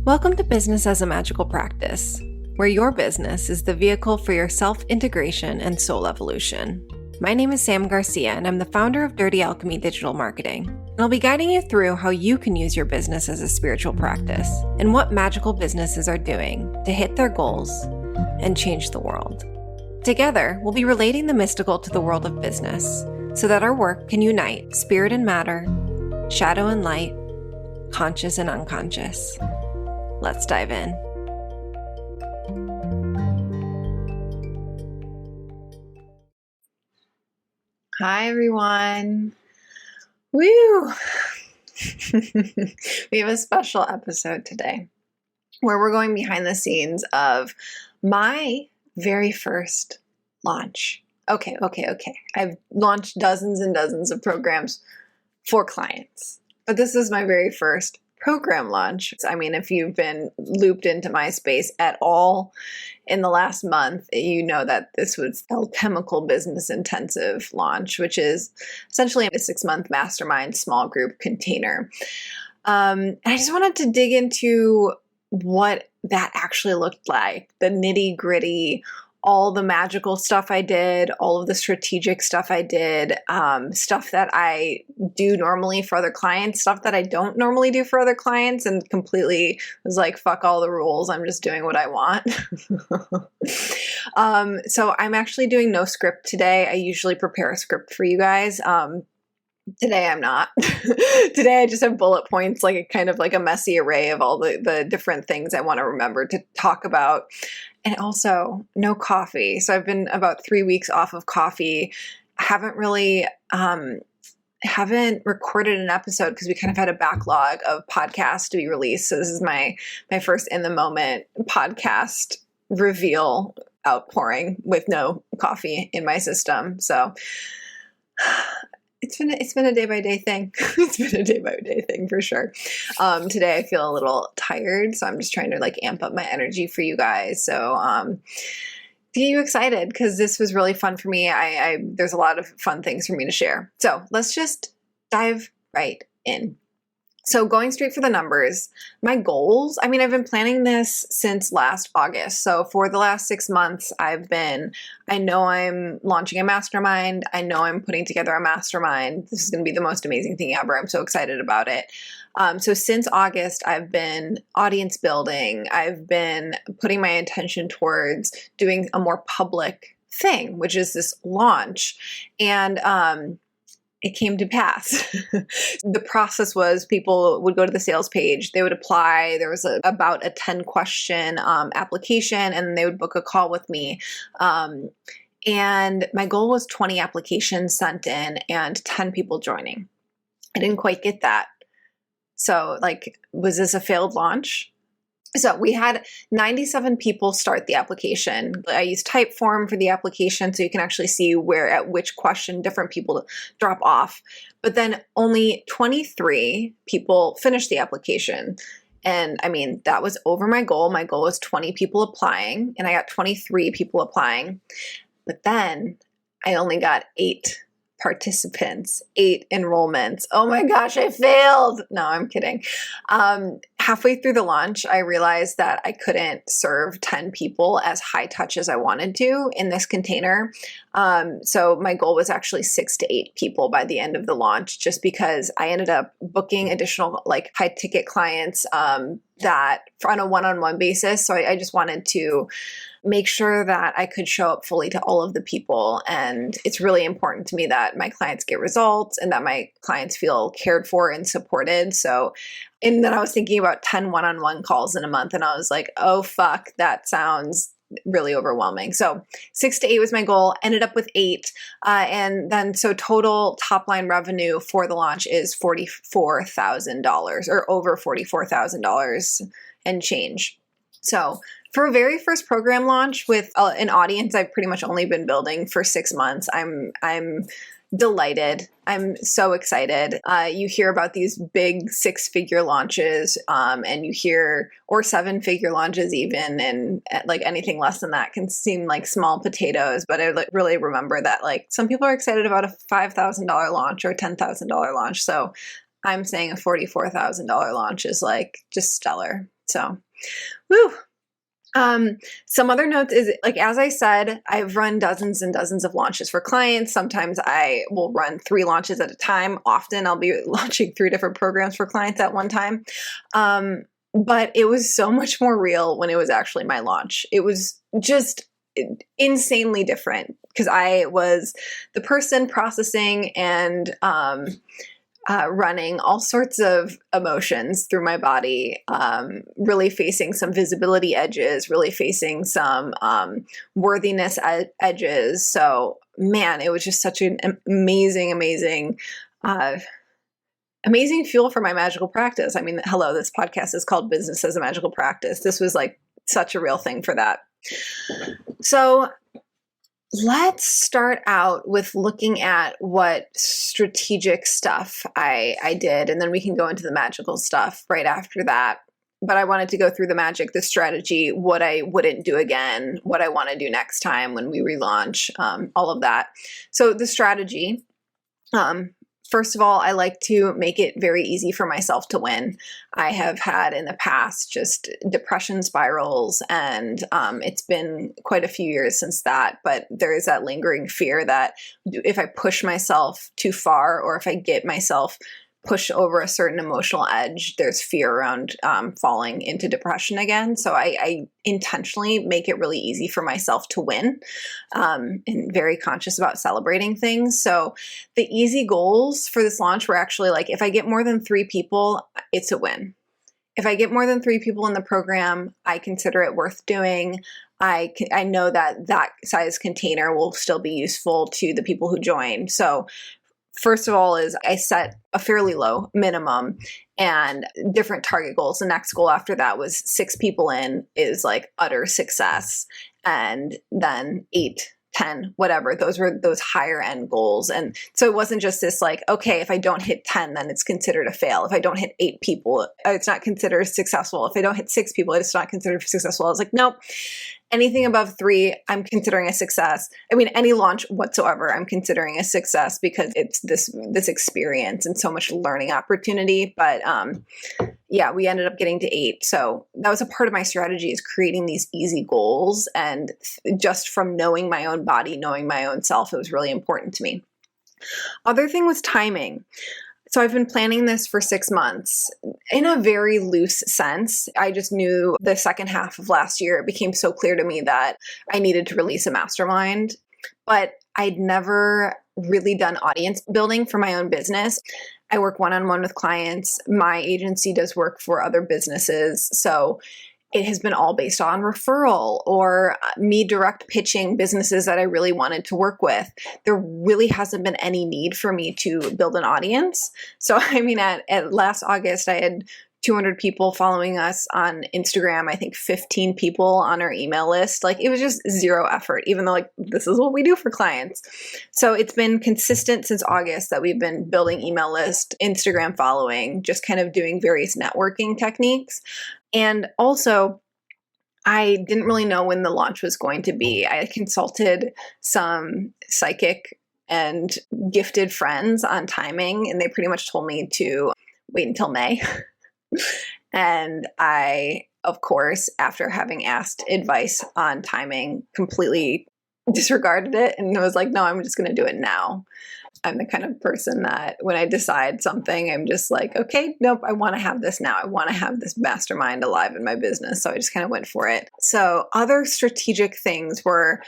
Welcome to Business as a Magical Practice, where your business is the vehicle for your self-integration and soul evolution. My name is Sam Garcia, and I'm the founder of Dirty Alchemy Digital Marketing. And I'll be guiding you through how you can use your business as a spiritual practice and what magical businesses are doing to hit their goals and change the world. Together, we'll be relating the mystical to the world of business so that our work can unite spirit and matter, shadow and light, conscious and unconscious. Let's dive in. Hi, everyone. Woo! We have a special episode today where we're going behind the scenes of my very first launch. Okay. I've launched dozens and dozens of programs for clients, but this is my very first program launch. I mean, if you've been looped into my space at all in the last month, you know that this was Alchemical Business Intensive launch, which is essentially a 6-month mastermind small group container. I just wanted to dig into what that actually looked like, the nitty gritty, all the magical stuff I did, all of the strategic stuff I did, stuff that I do normally for other clients, stuff that I don't normally do for other clients, and completely was like, fuck all the rules. I'm just doing what I want. So I'm actually doing no script today. I usually prepare a script for you guys. Today I'm not. Today I just have bullet points, like a kind of like a messy array of all the different things I want to remember to talk about. And also no coffee. So I've been about 3 weeks off of coffee. I haven't really, haven't recorded an episode because we kind of had a backlog of podcasts to be released. So this is my first in the moment podcast reveal outpouring with no coffee in my system. So it's been a day by day thing. It's been a day by day thing for sure. Today I feel a little tired, so I'm just trying to like amp up my energy for you guys. So get you excited because this was really fun for me. There's a lot of fun things for me to share. So let's just dive right in. So going straight for the numbers, my goals, I mean, I've been planning this since last August. So for the last 6 months, I know I'm launching a mastermind. I know I'm putting together a mastermind. This is going to be the most amazing thing ever. I'm so excited about it. So since August, I've been audience building. I've been putting my attention towards doing a more public thing, which is this launch. And, it came to pass. The process was people would go to the sales page, they would apply. There was about a 10-question application, and they would book a call with me. And my goal was 20 applications sent in and 10 people joining. I didn't quite get that. So was this a failed launch? So we had 97 people start the application. I used Typeform for the application so you can actually see at which question different people drop off. But then only 23 people finished the application. And I mean, that was over my goal. My goal was 20 people applying, and I got 23 people applying. But then I only got 8 participants, 8 enrollments. Oh my gosh, I failed. No, I'm kidding. Halfway through the launch, I realized that I couldn't serve 10 people as high touch as I wanted to in this container. So my goal was actually 6 to 8 people by the end of the launch, just because I ended up booking additional high ticket clients that on a one-on-one basis. So I just wanted to make sure that I could show up fully to all of the people. And it's really important to me that my clients get results and that my clients feel cared for and supported. And then I was thinking about 10 one-on-one calls in a month, and I was like, oh, fuck, that sounds really overwhelming. So 6 to 8 was my goal, ended up with 8. And then so total top line revenue for the launch is $44,000 or over $44,000 and change. So for a very first program launch with an audience I've pretty much only been building for 6 months, I'm delighted. I'm so excited. You hear about these big 6-figure launches, and you hear, or 7-figure launches even, and anything less than that can seem like small potatoes. But I really remember that some people are excited about a $5,000 launch or a $10,000 launch. So I'm saying a $44,000 launch is just stellar. So, woo. Some other notes is, like, as I said, I've run dozens and dozens of launches for clients. Sometimes I will run 3 launches at a time. Often I'll be launching 3 different programs for clients at one time. But it was so much more real when it was actually my launch. It was just insanely different because I was the person processing and running all sorts of emotions through my body, really facing some visibility edges, really facing some worthiness edges. So, man, it was just such an amazing, amazing fuel for my magical practice. I mean, hello, this podcast is called Business as a Magical Practice. This was like such a real thing for that. So let's start out with looking at what strategic stuff I did, and then we can go into the magical stuff right after that. But I wanted to go through the magic, the strategy, what I wouldn't do again, what I want to do next time when we relaunch, all of that. So the strategy, first of all, I like to make it very easy for myself to win. I have had in the past just depression spirals, and it's been quite a few years since that, but there is that lingering fear that if I push myself too far, or if I get myself push over a certain emotional edge, there's fear around falling into depression again. So I intentionally make it really easy for myself to win, and very conscious about celebrating things. So the easy goals for this launch were actually like, if I get more than 3 people, it's a win. If I get more than 3 people in the program, I consider it worth doing. I know that size container will still be useful to the people who join. So first of all is I set a fairly low minimum and different target goals. The next goal after that was 6 people in is like utter success. And then 8, 10, whatever. Those were those higher end goals. And so it wasn't just this like, okay, if I don't hit 10, then it's considered a fail. If I don't hit 8 people, it's not considered successful. If I don't hit 6 people, it's not considered successful. I was like, nope. Anything above 3, I'm considering a success. I mean, any launch whatsoever, I'm considering a success because it's this experience and so much learning opportunity. But yeah, we ended up getting to 8. So that was a part of my strategy, is creating these easy goals. And just from knowing my own body, knowing my own self, it was really important to me. Other thing was timing. So I've been planning this for 6 months in a very loose sense. I just knew the second half of last year, it became so clear to me that I needed to release a mastermind, but I'd never really done audience building for my own business. I work one-on-one with clients. My agency does work for other businesses. So it has been all based on referral or me direct pitching businesses that I really wanted to work with. There really hasn't been any need for me to build an audience. So, I mean, at last August, I had 200 people following us on Instagram, I think 15 people on our email list. Like, it was just zero effort, even though like this is what we do for clients. So it's been consistent since August that we've been building email list, Instagram following, just kind of doing various networking techniques. And also, I didn't really know when the launch was going to be. I consulted some psychic and gifted friends on timing, and they pretty much told me to wait until May. And I, of course, after having asked advice on timing, completely disregarded it and was like, no, I'm just going to do it now. I'm the kind of person that when I decide something, I'm just like, okay, nope, I want to have this now. I want to have this mastermind alive in my business. So I just kind of went for it. So other strategic things were,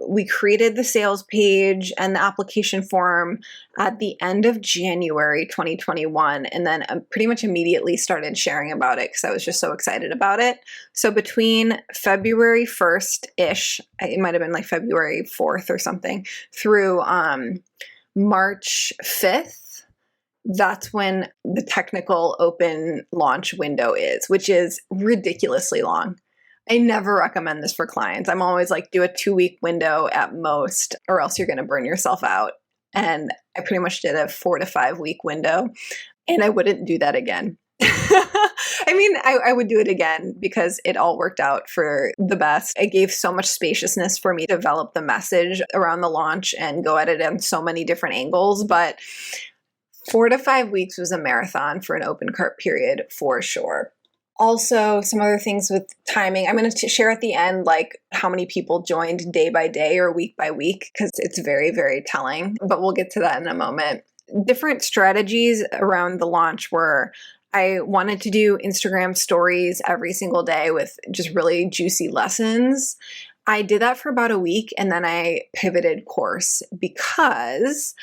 we created the sales page and the application form at the end of January 2021, and then pretty much immediately started sharing about it because I was just so excited about it. So between February 1st-ish, it might have been like February 4th or something, through March 5th, that's when the technical open launch window is, which is ridiculously long. I never recommend this for clients. I'm always like, do a 2-week window at most, or else you're going to burn yourself out. And I pretty much did a 4 to 5 week window, and I wouldn't do that again. I mean, I would do it again because it all worked out for the best. It gave so much spaciousness for me to develop the message around the launch and go at it on so many different angles. But 4 to 5 weeks was a marathon for an open cart period for sure. Also, some other things with timing. I'm going to share at the end, like how many people joined day by day or week by week, because it's very, very telling, but we'll get to that in a moment. Different strategies around the launch were I wanted to do Instagram stories every single day with just really juicy lessons. I did that for about a week and then I pivoted course because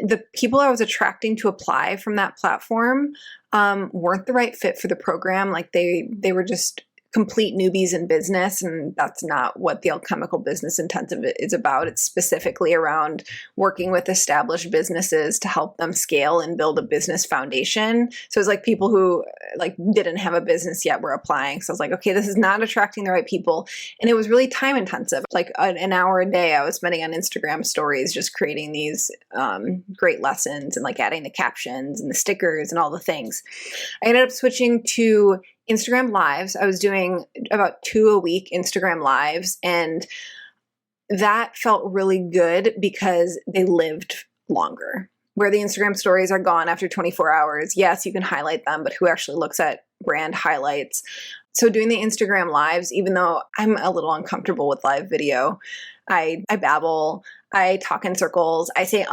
the people I was attracting to apply from that platform weren't the right fit for the program. Like they were just complete newbies in business, and that's not what the Alchemical Business Intensive is about. It's specifically around working with established businesses to help them scale and build a business foundation. So it's like people who like didn't have a business yet were applying. So I was like, okay, this is not attracting the right people. And it was really time intensive. Like an hour a day I was spending on Instagram stories, just creating these great lessons and like adding the captions and the stickers and all the things. I ended up switching to Instagram lives. I was doing about 2 a week Instagram lives, and that felt really good because they lived longer. Where the Instagram stories are gone after 24 hours, yes, you can highlight them, but who actually looks at brand highlights? So doing the Instagram lives, even though I'm a little uncomfortable with live video, I babble, I talk in circles, I say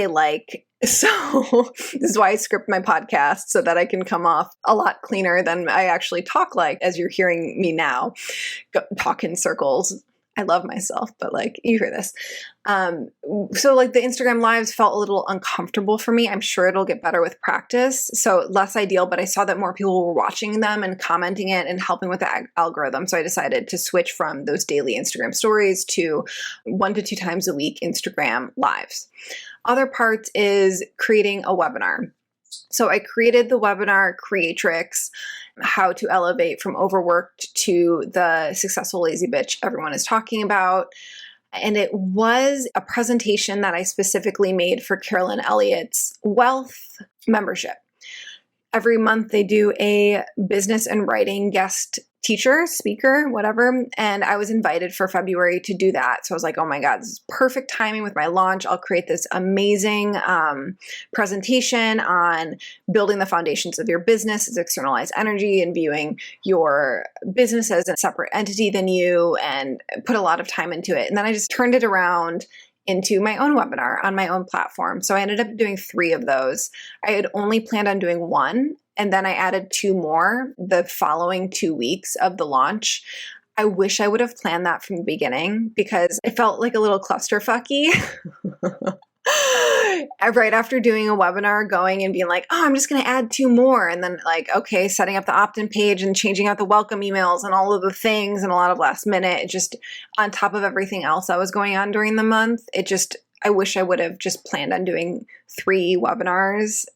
like. So this is why I script my podcast so that I can come off a lot cleaner than I actually talk like, as you're hearing me now, talk in circles. I love myself, but like you hear this. So like the Instagram lives felt a little uncomfortable for me. I'm sure it'll get better with practice. So less ideal, but I saw that more people were watching them and commenting it and helping with the algorithm. So I decided to switch from those daily Instagram stories to 1 to 2 times a week Instagram lives. Other parts is creating a webinar. So I created the webinar Creatrix, how to elevate from overworked to the successful lazy bitch everyone is talking about. And it was a presentation that I specifically made for Carolyn Elliott's Wealth membership. Every month they do a business and writing guest teacher, speaker, whatever. And I was invited for February to do that. So I was like, oh my God, this is perfect timing with my launch. I'll create this amazing presentation on building the foundations of your business as externalized energy and viewing your business as a separate entity than you, and put a lot of time into it. And then I just turned it around into my own webinar on my own platform. So I ended up doing 3 of those. I had only planned on doing 1, and then I added 2 more the following 2 weeks of the launch. I wish I would have planned that from the beginning because it felt like a little clusterfucky. Right after doing a webinar, going and being like, oh, I'm just going to add 2 more. And then like, okay, setting up the opt-in page and changing out the welcome emails and all of the things and a lot of last minute, just on top of everything else that was going on during the month. I wish I would have just planned on doing 3 webinars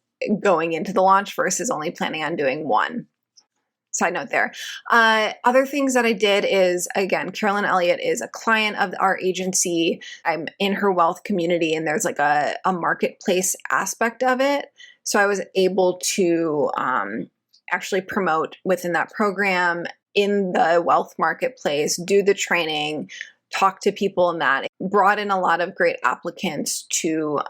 going into the launch versus only planning on doing 1. Side note there. Other things that I did is, again, Carolyn Elliott is a client of our agency. I'm in her wealth community, and there's like a marketplace aspect of it. So I was able to actually promote within that program in the wealth marketplace, do the training, talk to people, and that brought in a lot of great applicants to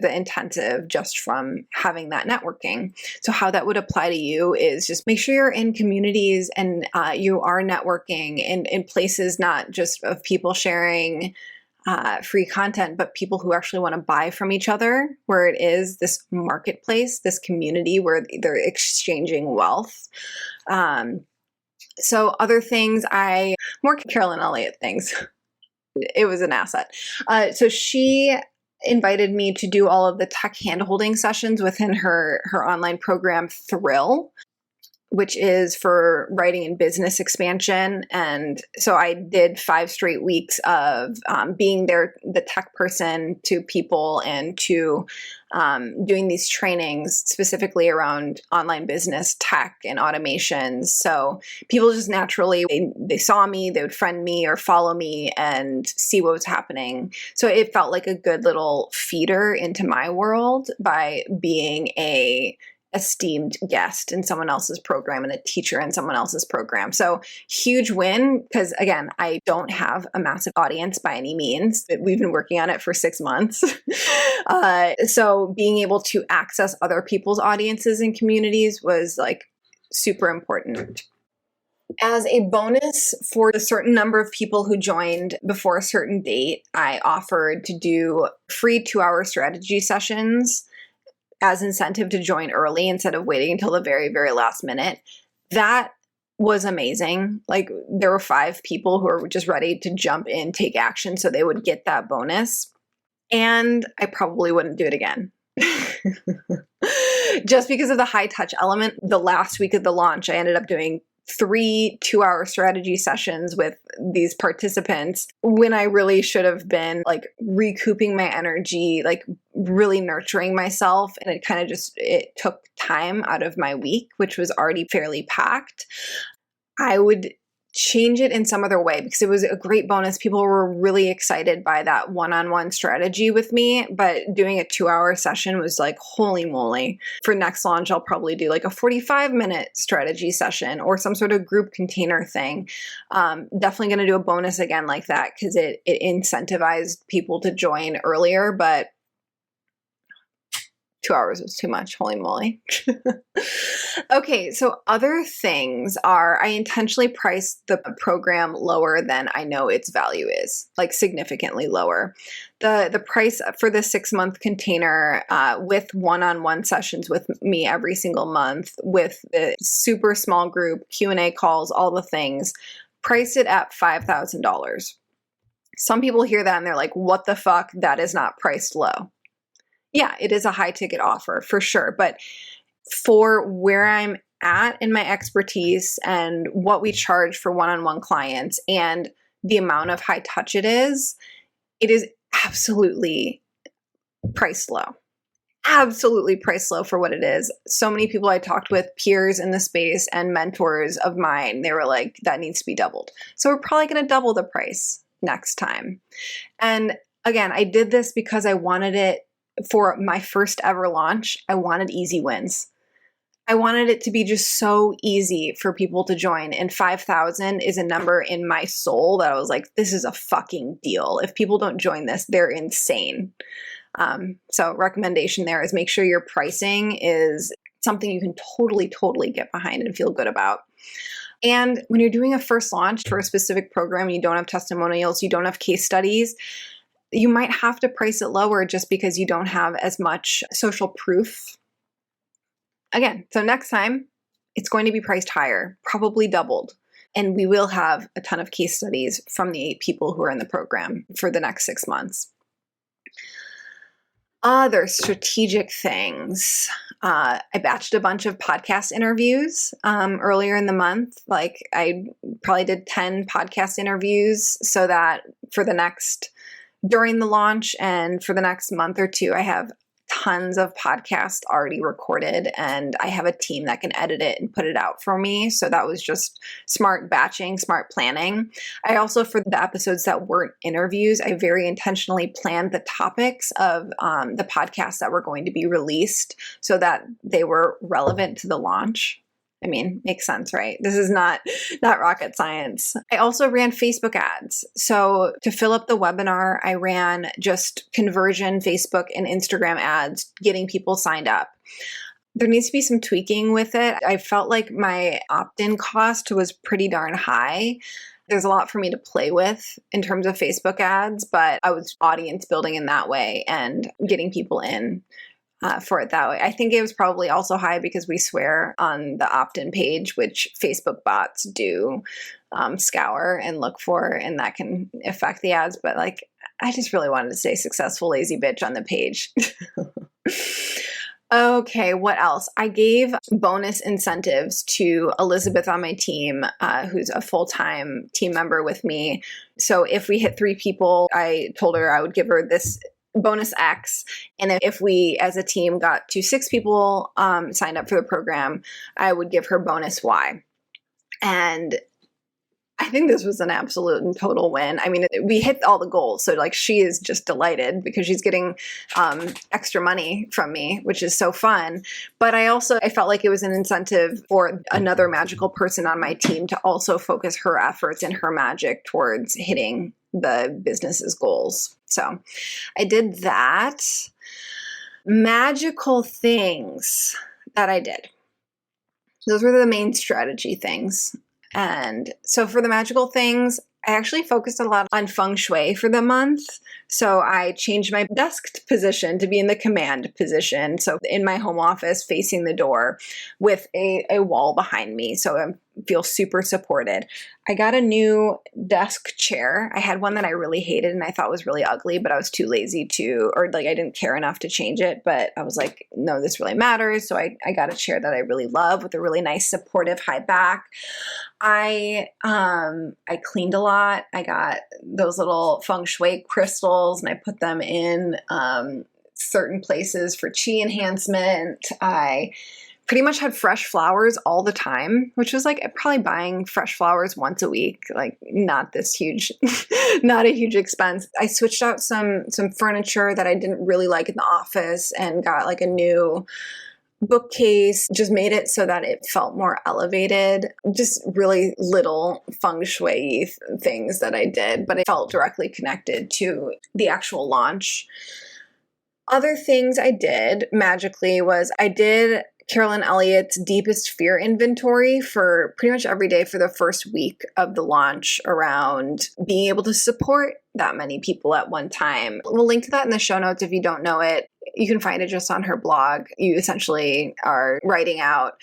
the intensive just from having that networking. So how that would apply to you is just make sure you're in communities and you are networking in places not just of people sharing free content, but people who actually want to buy from each other, where it is this marketplace, this community where they're exchanging wealth. So other things, more Carolyn Elliott things. It was an asset. So she invited me to do all of the tech handholding sessions within her online program Thrill, which is for writing and business expansion. And so I did 5 straight weeks of being there, the tech person to people, and to doing these trainings specifically around online business, tech, and automations. So people just naturally, they saw me, they would friend me or follow me and see what was happening. So it felt like a good little feeder into my world by being a esteemed guest in someone else's program and a teacher in someone else's program. So huge win, because again, I don't have a massive audience by any means. We've been working on it for 6 months. So being able to access other people's audiences and communities was like super important. As a bonus for a certain number of people who joined before a certain date, I offered to do free 2-hour strategy sessions as incentive to join early instead of waiting until the very, very last minute. That was amazing. Like, there were 5 people who were just ready to jump in, take action, so they would get that bonus. And I probably wouldn't do it again. Just because of the high touch element. The last week of the launch, I ended up doing 3 2-hour strategy sessions with these participants when I really should have been like recouping my energy, like really nurturing myself. And it took time out of my week, which was already fairly packed. I would change it in some other way because it was a great bonus. People were really excited by that one-on-one strategy with me, but doing a 2-hour session was like, holy moly. For next launch, I'll probably do like a 45-minute strategy session or some sort of group container thing. Definitely going to do a bonus again like that because it incentivized people to join earlier, but 2 hours was too much. Holy moly. Okay, so other things are I intentionally priced the program lower than I know its value is, like significantly lower. The price for the 6-month container with one-on-one sessions with me every single month, with the super small group, Q&A calls, all the things, priced it at $5,000. Some people hear that and they're like, what the fuck? That is not priced low. Yeah, it is a high ticket offer for sure. But for where I'm at in my expertise and what we charge for one-on-one clients and the amount of high touch it is absolutely priced low. Absolutely priced low for what it is. So many people I talked with, peers in the space and mentors of mine, they were like, that needs to be doubled. So we're probably going to double the price next time. And again, I did this because I wanted it for my first ever launch. I wanted easy wins. I wanted it to be just so easy for people to join. And 5,000 is a number in my soul that I was like, this is a fucking deal. If people don't join this, they're insane. So recommendation there is make sure your pricing is something you can totally get behind and feel good about. And when you're doing a first launch for a specific program, you don't have testimonials, you don't have case studies, you might have to price it lower just because you don't have as much social proof. Again, so next time it's going to be priced higher, probably doubled. And we will have a ton of case studies from the 8 people who are in the program for the next 6 months. Other strategic things. I batched a bunch of podcast interviews earlier in the month. Like I probably did 10 podcast interviews so that during the launch and for the next month or 2, I have tons of podcasts already recorded and I have a team that can edit it and put it out for me. So that was just smart batching, smart planning. I also, for the episodes that weren't interviews, I very intentionally planned the topics of the podcasts that were going to be released so that they were relevant to the launch. I mean, makes sense, right? This is not rocket science. I also ran Facebook ads. So to fill up the webinar, I ran just conversion Facebook and Instagram ads, getting people signed up. There needs to be some tweaking with it. I felt like my opt-in cost was pretty darn high. There's a lot for me to play with in terms of Facebook ads, but I was audience building in that way and getting people in for it that way. I think it was probably also high because we swear on the opt-in page, which Facebook bots do scour and look for, and that can affect the ads. But like, I just really wanted to say successful lazy bitch on the page. Okay, what else? I gave bonus incentives to Elizabeth on my team, who's a full-time team member with me. So if we hit 3 people, I told her I would give her this bonus X. And if we as a team got to 6 people signed up for the program, I would give her bonus Y. And I think this was an absolute and total win. I mean, we hit all the goals. So like she is just delighted because she's getting extra money from me, which is so fun. But I felt like it was an incentive for another magical person on my team to also focus her efforts and her magic towards hitting the business's goals. So I did that. Magical things that I did. Those were the main strategy things. And so for the magical things, I actually focused a lot on feng shui for the month. So I changed my desk position to be in the command position. So in my home office, facing the door with a wall behind me. So I feel super supported. I got a new desk chair. I had one that I really hated and I thought was really ugly, but I was too lazy to, or like I didn't care enough to change it. But I was like, no, this really matters. So I got a chair that I really love with a really nice supportive high back. I cleaned a lot. I got those little feng shui crystals and I put them in certain places for chi enhancement. I pretty much had fresh flowers all the time, which was like probably buying fresh flowers once a week, like not this huge, not a huge expense. I switched out some furniture that I didn't really like in the office and got like a new bookcase, just made it so that it felt more elevated. Just really little feng shui things that I did, but it felt directly connected to the actual launch. Other things I did magically was I did Carolyn Elliott's Deepest Fear inventory for pretty much every day for the first week of the launch around being able to support that many people at one time. We'll link to that in the show notes if you don't know it. You can find it just on her blog. You essentially are writing out,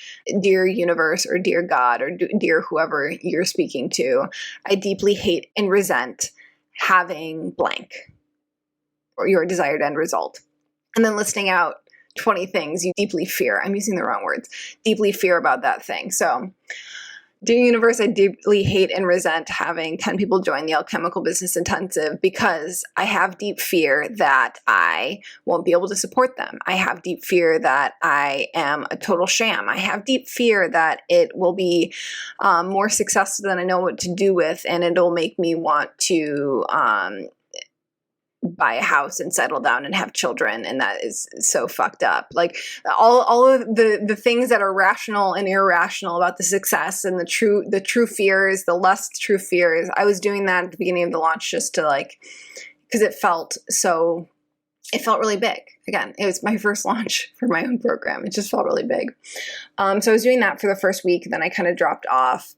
"Dear universe," or "Dear God," or "Dear whoever you're speaking to, I deeply hate and resent having blank or your desired end result." And then listing out 20 things you deeply fear. I'm using the wrong words. Deeply fear about that thing. So, "Dear universe, I deeply hate and resent having 10 people join the Alchemical Business Intensive because I have deep fear that I won't be able to support them. I have deep fear that I am a total sham. I have deep fear that it will be more successful than I know what to do with, and it'll make me want to buy a house and settle down and have children, and that is so fucked up." Like all of the things that are rational and irrational about the success and the true fears, the less true fears. I was doing that at the beginning of the launch just to like, because it felt really big. Again, it was my first launch for my own program. It just felt really big. So I was doing that for the first week, then I kind of dropped off.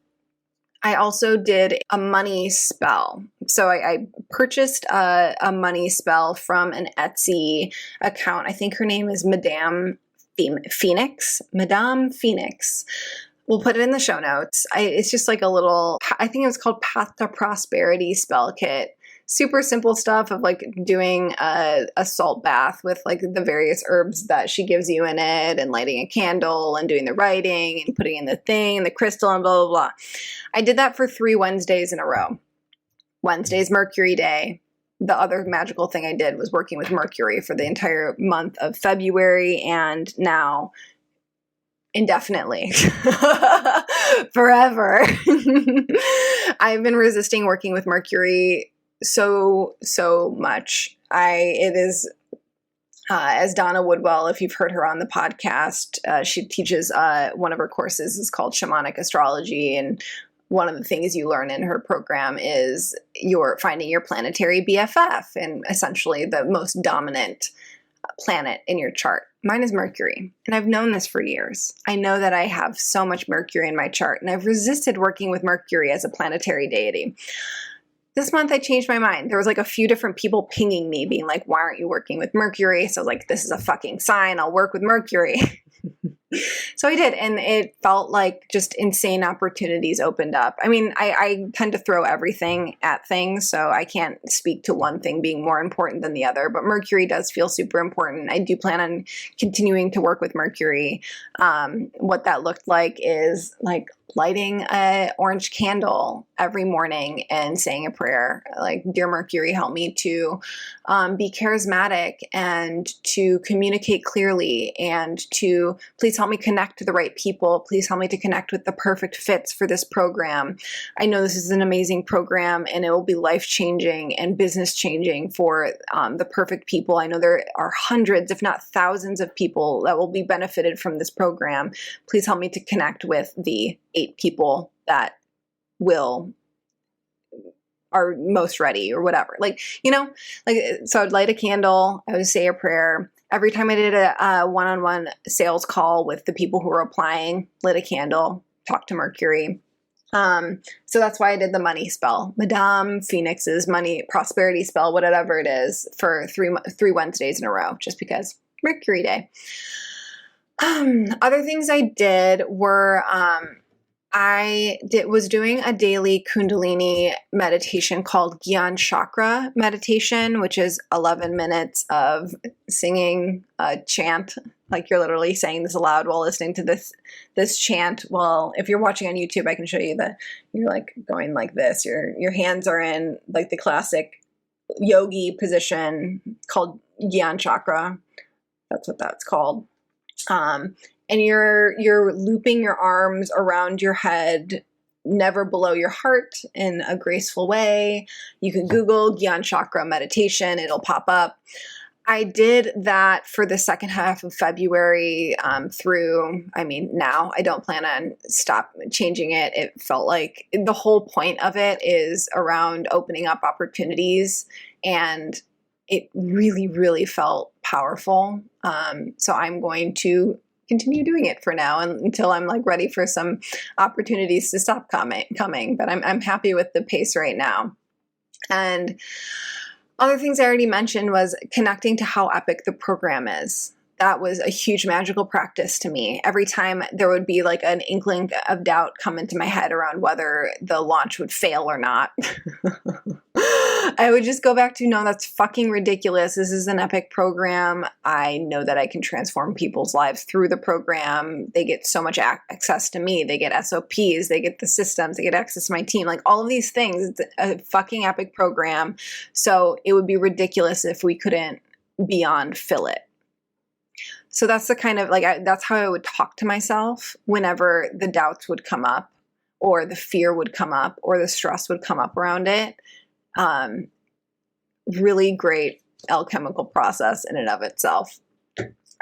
I also did a money spell. So I purchased a money spell from an Etsy account. I think her name is Madame Phoenix. Madame Phoenix. We'll put it in the show notes. It's just like a little, I think it was called Path to Prosperity spell kit. Super simple stuff of like doing a salt bath with like the various herbs that she gives you in it, and lighting a candle and doing the writing and putting in the thing, the crystal, and blah, blah, blah. I did that for 3 Wednesdays in a row. Wednesday's Mercury Day. The other magical thing I did was working with Mercury for the entire month of February, and now indefinitely. Forever. I've been resisting working with Mercury so much. It is, as Donna Woodwell, if you've heard her on the podcast, she teaches, one of her courses is called Shamanic Astrology. And one of the things you learn in her program is finding your planetary BFF, and essentially the most dominant planet in your chart. Mine is Mercury, and I've known this for years. I know that I have so much Mercury in my chart, and I've resisted working with Mercury as a planetary deity. This month I changed my mind. There was like a few different people pinging me being like, "Why aren't you working with Mercury?" So I was like, this is a fucking sign. I'll work with Mercury. So I did, and it felt like just insane opportunities opened up. I mean, I tend to throw everything at things, so I can't speak to one thing being more important than the other, but Mercury does feel super important. I do plan on continuing to work with Mercury. What that looked like is like lighting an orange candle every morning and saying a prayer like, "Dear Mercury, help me to be charismatic and to communicate clearly, and to please help me connect to the right people. Please help me to connect with the perfect fits for this program. I know this is an amazing program and it will be life-changing and business-changing for the perfect people. I know there are hundreds, if not thousands of people that will be benefited from this program. Please help me to connect with the 8 people that are most ready," or whatever. Like, so I'd light a candle, I would say a prayer. Every time I did a one-on-one sales call with the people who were applying, lit a candle, talked to Mercury. So that's why I did the money spell, Madame Phoenix's money prosperity spell, whatever it is, for three Wednesdays in a row, just because Mercury Day. Other things I did were, was doing a daily Kundalini meditation called Gyan Chakra meditation, which is 11 minutes of singing a chant. Like you're literally saying this aloud while listening to this chant. Well, if you're watching on YouTube, I can show you you're like going like this. Your hands are in like the classic yogi position called Gyan Chakra. That's what that's called. And you're looping your arms around your head, never below your heart, in a graceful way. You can Google Gyan Chakra meditation. It'll pop up. I did that for the second half of February now. I don't plan on changing it. It felt like the whole point of it is around opening up opportunities, and it really, really felt powerful. So I'm going to continue doing it for now until I'm like ready for some opportunities to stop coming. But I'm happy with the pace right now. And other things I already mentioned was connecting to how epic the program is. That was a huge magical practice to me. Every time there would be like an inkling of doubt come into my head around whether the launch would fail or not, I would just go back to, no, that's fucking ridiculous. This is an epic program. I know that I can transform people's lives through the program. They get so much access to me. They get SOPs. They get the systems. They get access to my team. Like all of these things. It's a fucking epic program. So it would be ridiculous if we couldn't beyond fill it. So that's the kind of that's how I would talk to myself whenever the doubts would come up, or the fear would come up, or the stress would come up around it. Really great alchemical process in and of itself.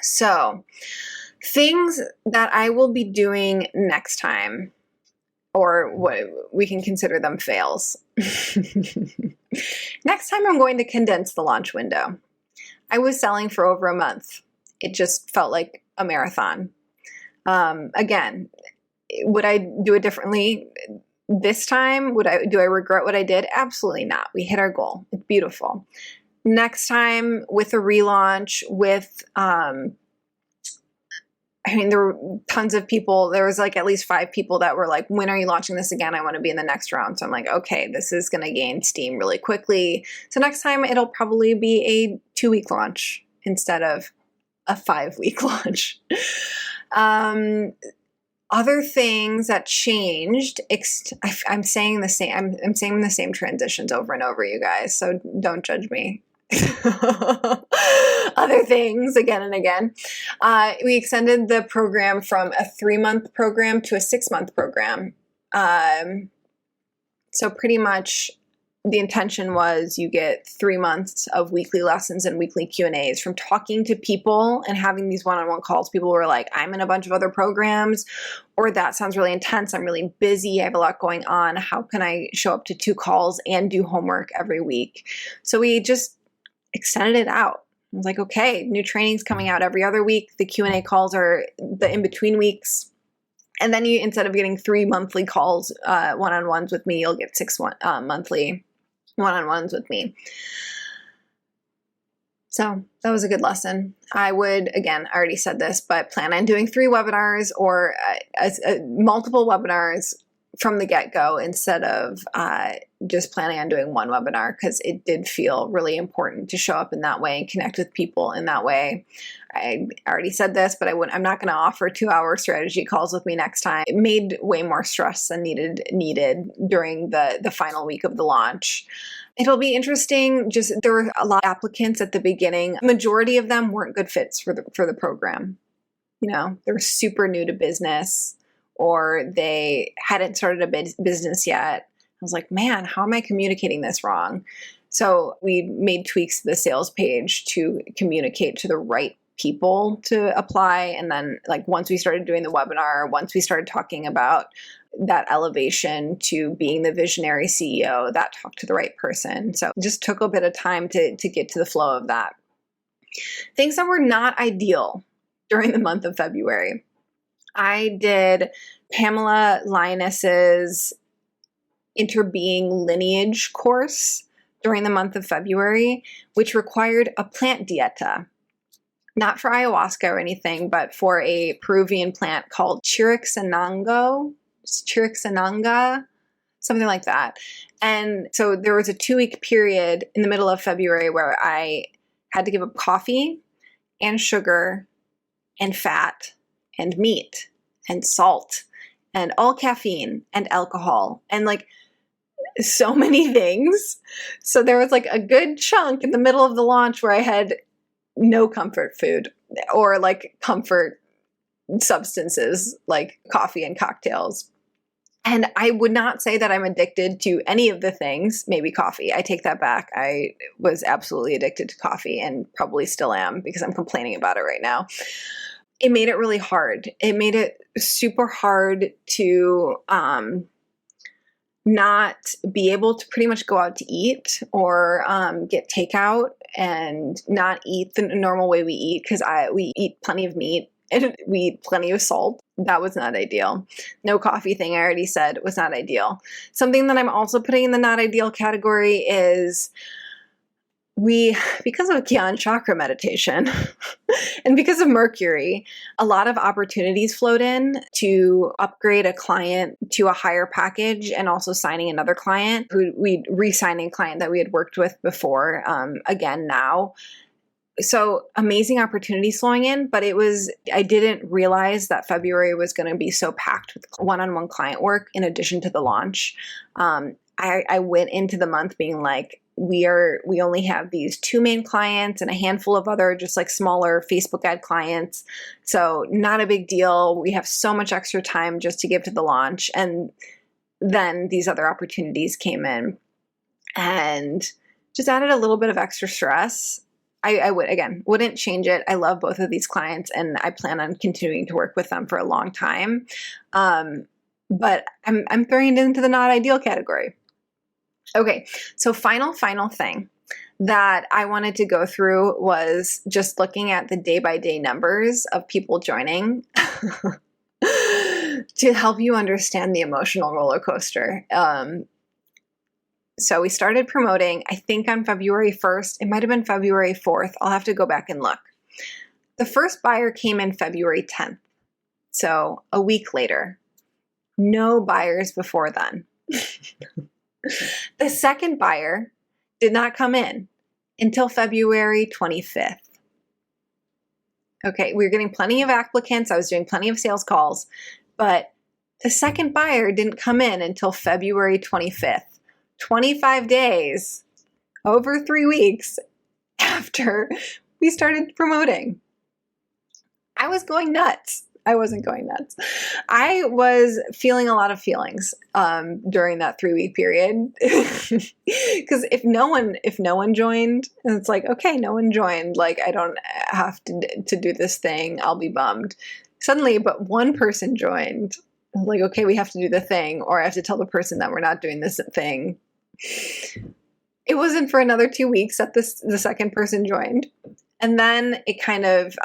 So things that I will be doing next time, or what we can consider them fails. Next time I'm going to condense the launch window. I was selling for over a month. It just felt like a marathon. Again, would I do it differently this time? Do I regret what I did? Absolutely not. We hit our goal. It's beautiful. Next time with a relaunch there were tons of people. There was like at least 5 people that were like, when are you launching this again? I want to be in the next round. So I'm like, okay, this is going to gain steam really quickly. So next time it'll probably be a 2-week launch instead of a 5-week launch. Other things that changed, I'm saying the same. I'm saying the same transitions over and over, you guys. So don't judge me. Other things again and again. We extended the program from a 3-month program to a 6-month program. So pretty much the intention was you get 3 months of weekly lessons and weekly Q&As from talking to people and having these one-on-one calls. People were like, I'm in a bunch of other programs, or that sounds really intense. I'm really busy. I have a lot going on. How can I show up to 2 calls and do homework every week? So we just extended it out. I was like, okay, new training's coming out every other week. The Q&A calls are the in-between weeks. And then instead of getting 3 monthly calls, one-on-ones with me, you'll get 6 monthly one-on-ones with me. So that was a good lesson. I would, again, I already said this, but plan on doing 3 webinars or multiple webinars from the get-go instead of just planning on doing 1 webinar, because it did feel really important to show up in that way and connect with people in that way. I already said this, but I'm not going to offer 2-hour strategy calls with me next time. It made way more stress than needed during the final week of the launch. It'll be interesting. There were a lot of applicants at the beginning. Majority of them weren't good fits for the program. They were super new to business, or they hadn't started a business yet. I was like, man, how am I communicating this wrong? So we made tweaks to the sales page to communicate to the right people to apply. And then once we started doing the webinar, once we started talking about that elevation to being the visionary CEO, that talked to the right person. So it just took a bit of time to get to the flow of that. Things that were not ideal during the month of February. I did Pamela Linus's Interbeing Lineage course during the month of February, which required a plant dieta. Not for ayahuasca or anything, but for a Peruvian plant called Chiricsananga, something like that. And so there was a 2-week period in the middle of February where I had to give up coffee and sugar and fat and meat and salt and all caffeine and alcohol and like so many things. So there was like a good chunk in the middle of the launch where I had no comfort food or like comfort substances like coffee and cocktails. And I would not say that I'm addicted to any of the things, maybe coffee. I take that back. I was absolutely addicted to coffee and probably still am because I'm complaining about it right now. It made it really hard. It made it super hard to not be able to pretty much go out to eat or get takeout and not eat the normal way we eat because we eat plenty of meat and we eat plenty of salt. That was not ideal. No coffee thing, I already said, was not ideal. Something that I'm also putting in the not ideal category is because of Gyan chakra meditation and because of Mercury, a lot of opportunities flowed in to upgrade a client to a higher package and also signing another client who re-signing a client that we had worked with before, again now. So amazing opportunities flowing in, but I didn't realize that February was going to be so packed with one-on-one client work in addition to the launch. I went into the month being like, we only have these 2 main clients and a handful of other just like smaller Facebook ad clients. So not a big deal. We have so much extra time just to give to the launch. And then these other opportunities came in and just added a little bit of extra stress. I wouldn't change it. I love both of these clients and I plan on continuing to work with them for a long time. But I'm throwing it into the not ideal category. Okay, so final thing that I wanted to go through was just looking at the day-by-day numbers of people joining to help you understand the emotional roller coaster. So we started promoting, I think on February 1st. It might have been February 4th. I'll have to go back and look. The first buyer came in February 10th, so a week later. No buyers before then. The second buyer did not come in until February 25th. Okay, we were getting plenty of applicants. I was doing plenty of sales calls, but the second buyer didn't come in until February 25th. 25 days, over 3 weeks after we started promoting. I was going nuts. I wasn't going nuts. I was feeling a lot of feelings during that 3-week period because if no one joined, and it's like, okay, no one joined, like I don't have to do this thing. I'll be bummed. Suddenly, but one person joined. I was like, okay, we have to do the thing, or I have to tell the person that we're not doing this thing. It wasn't for another 2 weeks that the second person joined, and then it kind of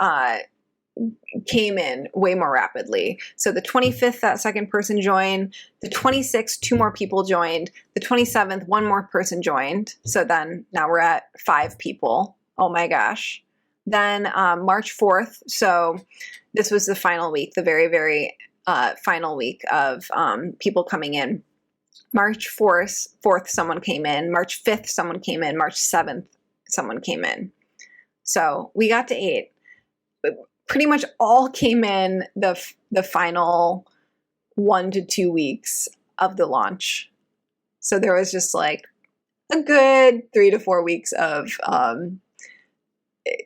came in way more rapidly. So the 25th, that second person joined. The 26th, 2 more people joined. The 27th, 1 more person joined. So then now we're at 5 people. Oh my gosh. Then March 4th. So this was the final week, the very, very final week of people coming in. March 4th, someone came in. March 5th, someone came in. March 7th, someone came in. So we got to 8. Pretty much all came in the final 1 to 2 weeks of the launch. So there was just like a good 3 to 4 weeks of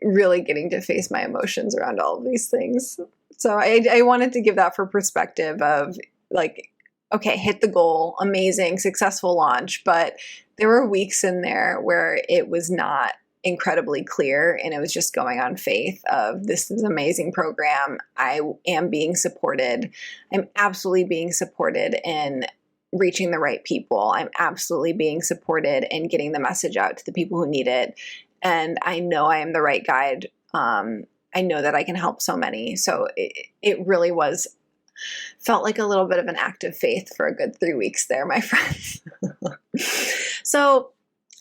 really getting to face my emotions around all of these things. So I wanted to give that for perspective of like, okay, hit the goal, amazing, successful launch, but there were weeks in there where it was not incredibly clear and it was just going on faith of this is an amazing program. I am being supported. I'm absolutely being supported in reaching the right people. I'm absolutely being supported in getting the message out to the people who need it. and I know I am the right guide. I know that I can help so many. So it really felt like a little bit of an act of faith for a good 3 weeks there, my friends. So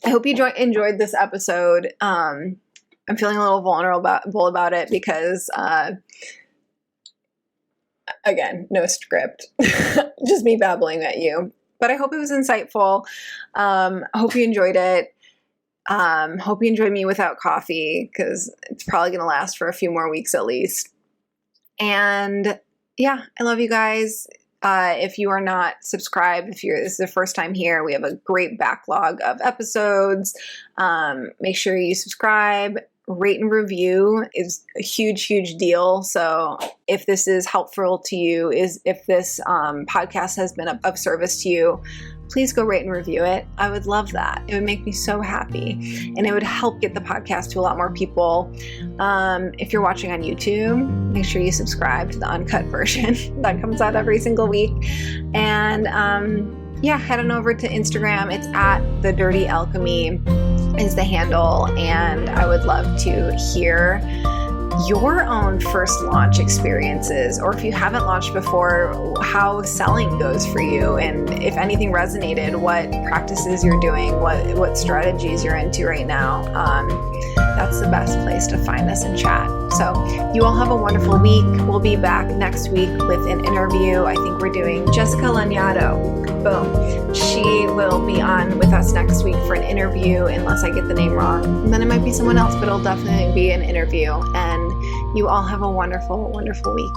I hope you enjoyed this episode. I'm feeling a little vulnerable about it because, again, no script, just me babbling at you. But I hope it was insightful. I hope you enjoyed it. Hope you enjoyed me without coffee, because it's probably going to last for a few more weeks at least. And yeah, I love you guys. If you are not subscribed, this is the first time here, we have a great backlog of episodes. Make sure you subscribe. Rate and review is a huge, huge deal. So if this is helpful to you, if this podcast has been of service to you, please go rate and review it. I would love that. It would make me so happy, and it would help get the podcast to a lot more people. If you're watching on YouTube, make sure you subscribe to the uncut version that comes out every single week. And head on over to Instagram. It's at The Dirty Alchemy is the handle, and I would love to hear your own first launch experiences, or if you haven't launched before, how selling goes for you, and if anything resonated, what practices you're doing, what strategies you're into right now. That's the best place to find us and chat. So you all have a wonderful week. We'll be back next week with an interview. I think we're doing Jessica Lanyado. Boom. She will be on with us next week for an interview, unless I get the name wrong. And then it might be someone else, but it'll definitely be an interview. And you all have a wonderful, wonderful week.